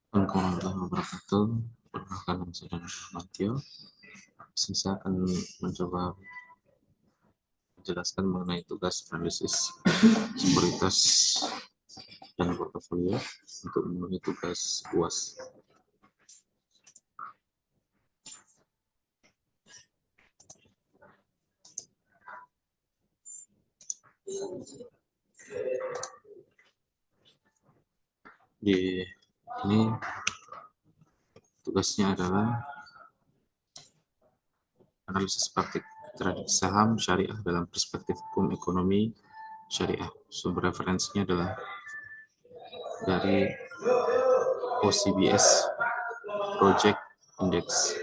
Assalamualaikum warahmatullahi wabarakatuh. Perkenalkan saya Mantio. Saya akan mencoba menjelaskan mengenai tugas analisis sekuritas dan portofolio untuk memenuhi tugas UAS. Di ini tugasnya adalah analisis praktik terhadap saham syariah dalam perspektif hukum ekonomi syariah. Sumber referensinya adalah dari OCBS Project Index.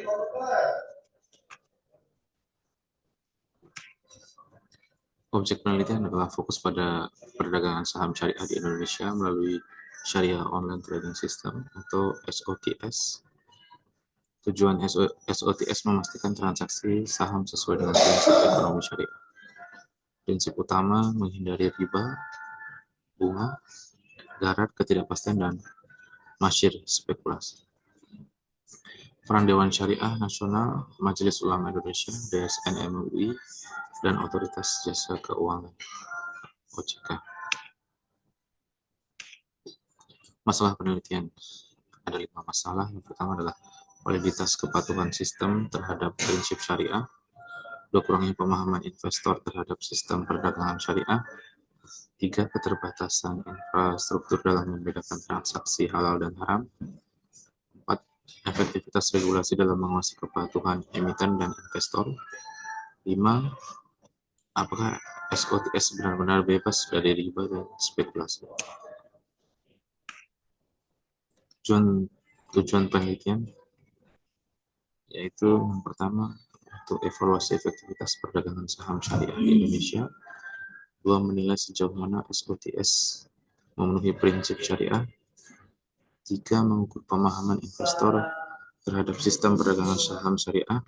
Objek penelitian adalah fokus pada perdagangan saham syariah di Indonesia melalui Syariah Online Trading System atau SOTS. Tujuan SOTS memastikan transaksi saham sesuai dengan prinsip ekonomi syariah. Prinsip utama menghindari riba, bunga, darat, ketidakpastian, dan masyir spekulasi. Peran Dewan Syariah Nasional, Majelis Ulama Indonesia, DSN MUI, dan Otoritas Jasa Keuangan OJK. Masalah penelitian. Ada 5 masalah. Yang pertama adalah validitas kepatuhan sistem terhadap prinsip syariah, kurangnya pemahaman investor terhadap sistem perdagangan syariah, 3. Keterbatasan infrastruktur dalam membedakan transaksi halal dan haram, 4. Efektivitas regulasi dalam mengawasi kepatuhan emiten dan investor, 5. Apakah SOTS benar-benar bebas dari riba dan spekulasi? Tujuan penelitian yaitu yang pertama untuk evaluasi efektivitas perdagangan saham syariah di Indonesia, 2. Menilai sejauh mana SOTS memenuhi prinsip syariah, 3. Mengukur pemahaman investor terhadap sistem perdagangan saham syariah,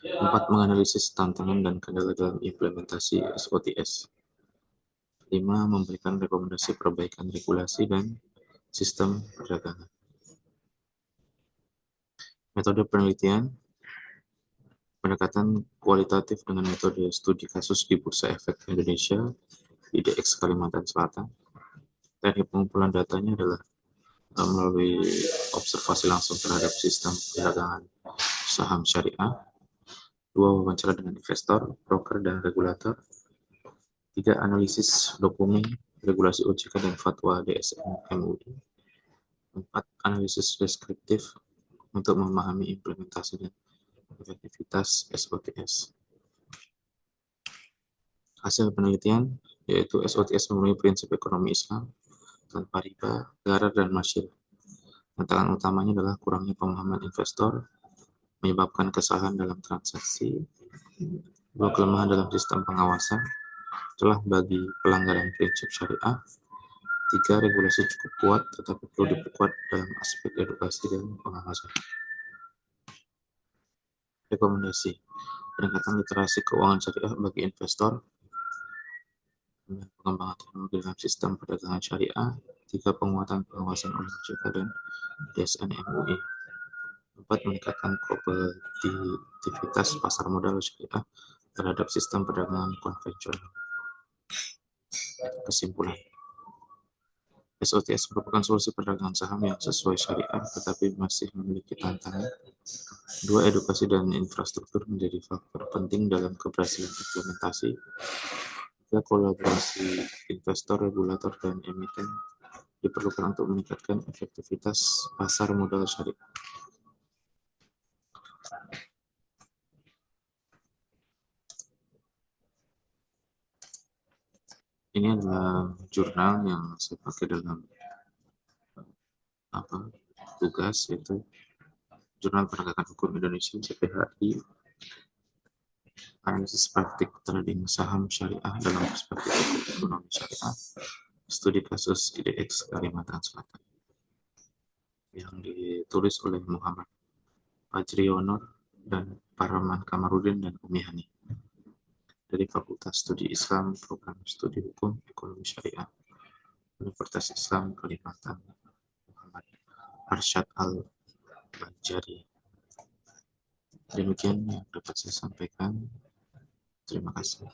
4. Menganalisis tantangan dan kendala dalam implementasi SOTS, 5. Memberikan rekomendasi perbaikan regulasi dan sistem perdagangan. Metode penelitian, pendekatan kualitatif dengan metode studi kasus di Bursa Efek Indonesia, IDX Kalimantan Selatan. Teknik pengumpulan datanya adalah melalui observasi langsung terhadap sistem perdagangan saham syariah, 2. Wawancara dengan investor, broker, dan regulator, 3. Analisis dokumen regulasi OJK dan fatwa DSN MUI, 4. Analisis deskriptif untuk memahami implementasi dan efektivitas SOTS. Hasil penelitian yaitu SOTS memenuhi prinsip ekonomi Islam tanpa riba, darar, dan masyir. Tantangan utamanya adalah kurangnya pemahaman investor, menyebabkan kesalahan dalam transaksi, 2. Kelemahan dalam sistem pengawasan, celah bagi pelanggaran prinsip syariah, 3. Regulasi cukup kuat tetapi perlu diperkuat dalam aspek edukasi dan pengawasan. Rekomendasi: peningkatan literasi keuangan syariah bagi investor, pengembangan teknologi dalam sistem perdagangan syariah, 3. Penguatan pengawasan oleh OJK dan DSN MUI, 4. Meningkatkan kompetitivitas pasar modal syariah terhadap sistem perdagangan konvensional. Kesimpulan, SOTS merupakan solusi perdagangan saham yang sesuai syariah tetapi masih memiliki tantangan. 2. Edukasi dan infrastruktur menjadi faktor penting dalam keberhasilan implementasi. 3. Kolaborasi investor, regulator, dan emiten diperlukan untuk meningkatkan efektivitas pasar modal syariah. Ini adalah jurnal yang saya pakai dalam tugas, yaitu Jurnal Penegakan Hukum Indonesia JPHI, analisis praktik trading saham syariah dalam perspektif ekonomi syariah, studi kasus IDX Kalimantan Selatan, yang ditulis oleh Muhammad Fajrionor dan Paraman Kamarudin dan Umi Hani dari Fakultas Studi Islam Program Studi Hukum Ekonomi Syariah Universitas Islam Kalimantan Muhammad Arsyad Al-Banjari. Demikian yang dapat saya sampaikan. Terima kasih.